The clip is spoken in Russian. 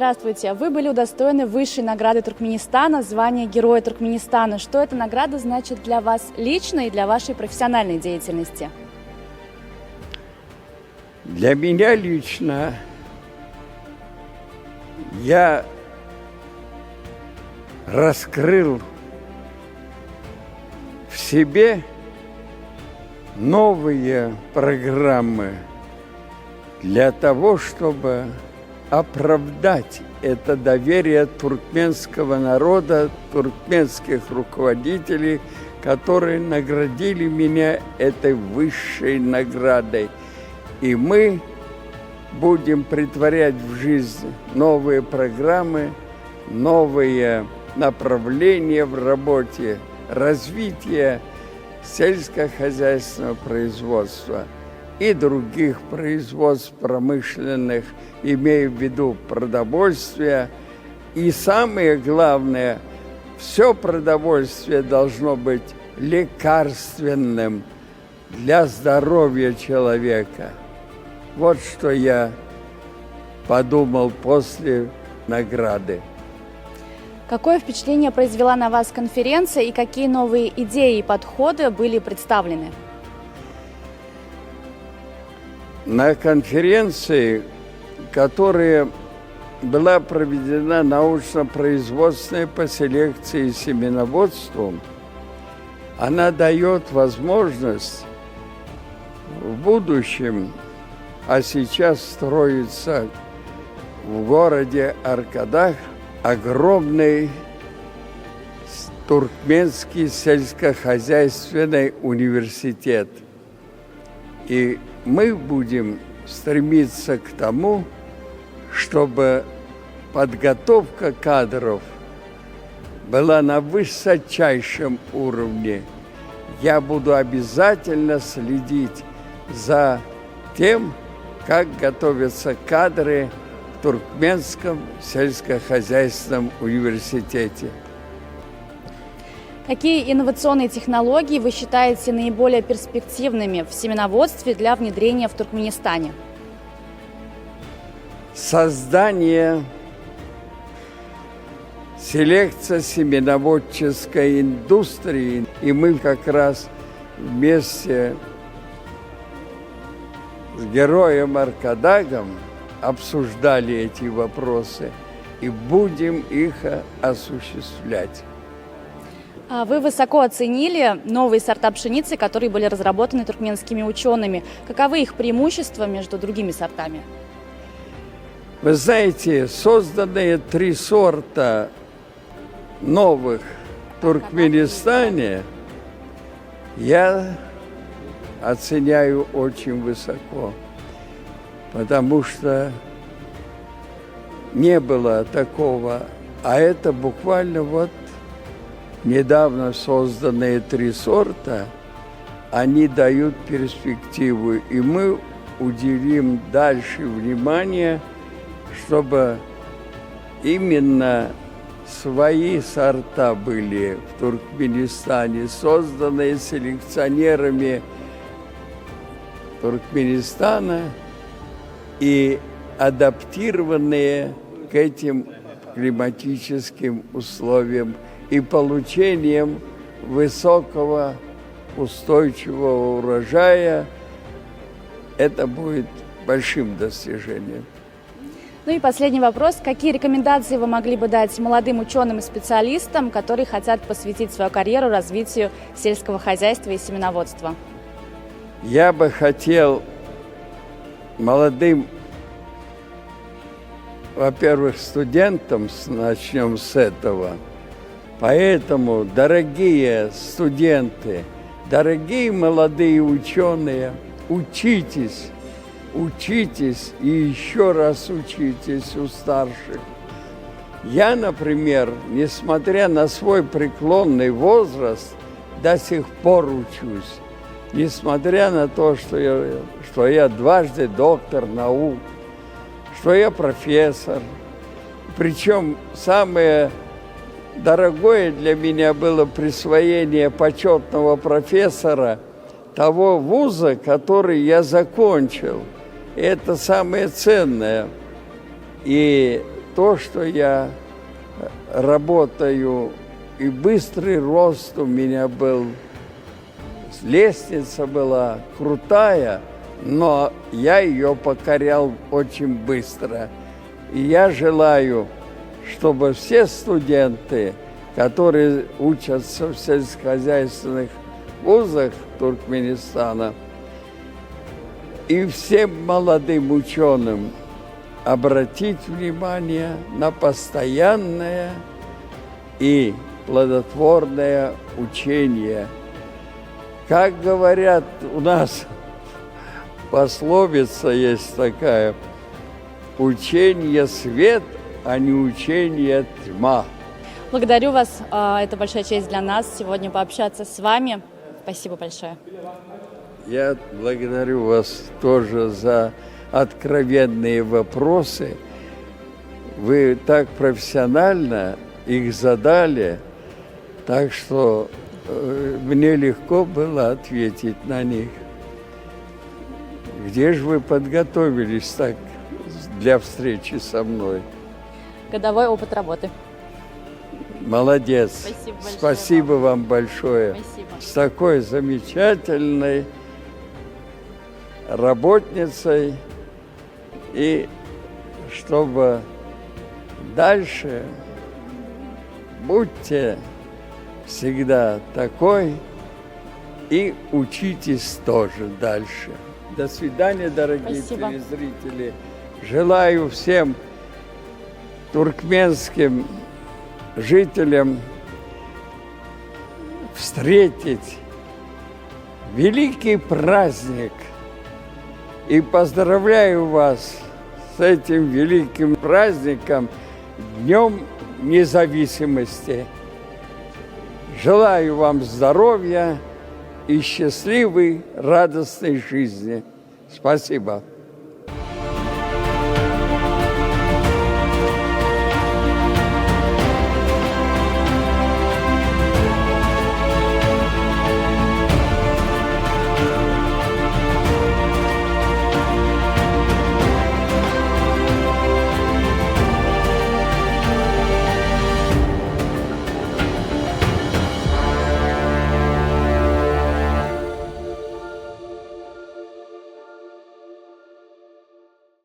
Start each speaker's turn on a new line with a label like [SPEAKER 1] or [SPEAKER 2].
[SPEAKER 1] здравствуйте. Вы были удостоены высшей награды Туркменистана, звания Героя Туркменистана. Что эта награда значит для вас лично и для вашей профессиональной деятельности?
[SPEAKER 2] Для меня лично я раскрыл в себе новые программы для того, чтобы оправдать это доверие туркменского народа, туркменских руководителей, которые наградили меня этой высшей наградой. И мы будем претворять в жизнь новые программы, новые направления в работе, развитие сельскохозяйственного производства и других производств промышленных, имея в виду продовольствие. И самое главное, все продовольствие должно быть лекарственным для здоровья человека. Вот что я подумал после награды.
[SPEAKER 1] Какое впечатление произвела на вас конференция и какие новые идеи и подходы были представлены?
[SPEAKER 2] На конференции, которая была проведена научно-производственная по селекции и семеноводству, она дает возможность в будущем, а сейчас строится в городе Аркадах огромный туркменский сельскохозяйственный университет. И мы будем стремиться к тому, чтобы подготовка кадров была на высочайшем уровне. Я буду обязательно следить за тем, как готовятся кадры в Туркменском сельскохозяйственном университете.
[SPEAKER 1] Какие инновационные технологии вы считаете наиболее перспективными в семеноводстве для внедрения в Туркменистане?
[SPEAKER 2] Создание селекция семеноводческой индустрии. И мы как раз вместе с героем Аркадагом обсуждали эти вопросы и будем их осуществлять.
[SPEAKER 1] Вы высоко оценили новые сорта пшеницы, которые были разработаны туркменскими учеными. Каковы их преимущества между другими сортами?
[SPEAKER 2] Вы знаете, созданные 3 сорта новых в Туркменистане я оценяю очень высоко, потому что не было такого, а это буквально вот недавно созданные 3 сорта, они дают перспективу, и мы уделим дальше внимание, чтобы именно свои сорта были в Туркменистане, созданные селекционерами Туркменистана и адаптированные к этим климатическим условиям и получением высокого устойчивого урожая. Это будет большим достижением.
[SPEAKER 1] Ну и последний вопрос. Какие рекомендации вы могли бы дать молодым ученым и специалистам, которые хотят посвятить свою карьеру развитию сельского хозяйства и семеноводства?
[SPEAKER 2] Я бы хотел молодым, во-первых, студентам, начнем с этого. Поэтому, дорогие студенты, дорогие молодые ученые, учитесь. Учитесь и еще раз учитесь у старших. Я, например, несмотря на свой преклонный возраст, до сих пор учусь. Несмотря на то, что я дважды доктор наук, что я профессор. Причем самое дорогое для меня было присвоение почетного профессора того вуза, который я закончил. Это самое ценное. И то, что я работаю, и быстрый рост у меня был, лестница была крутая, но я ее покорял очень быстро. И я желаю, чтобы все студенты, которые учатся в сельскохозяйственных вузах Туркменистана, и всем молодым ученым обратить внимание на постоянное и плодотворное учение. Как говорят, у нас пословица есть такая: учение свет, а не учение тьма.
[SPEAKER 1] Благодарю вас. Это большая честь для нас сегодня пообщаться с вами. Спасибо большое.
[SPEAKER 2] Я благодарю вас тоже за откровенные вопросы. Вы так профессионально их задали, так что мне легко было ответить на них. Где же вы подготовились так для встречи со мной?
[SPEAKER 1] Годовой опыт работы.
[SPEAKER 2] Молодец.
[SPEAKER 1] Спасибо большое.
[SPEAKER 2] Спасибо вам большое.
[SPEAKER 1] Спасибо.
[SPEAKER 2] С такой замечательной работницей. И чтобы дальше будьте всегда такой и учитесь тоже дальше. До свидания, дорогие
[SPEAKER 1] Спасибо.
[SPEAKER 2] телезрители. Желаю всем туркменским жителям встретить великий праздник. И поздравляю вас с этим великим праздником, Днем Независимости. Желаю вам здоровья и счастливой, радостной жизни. Спасибо.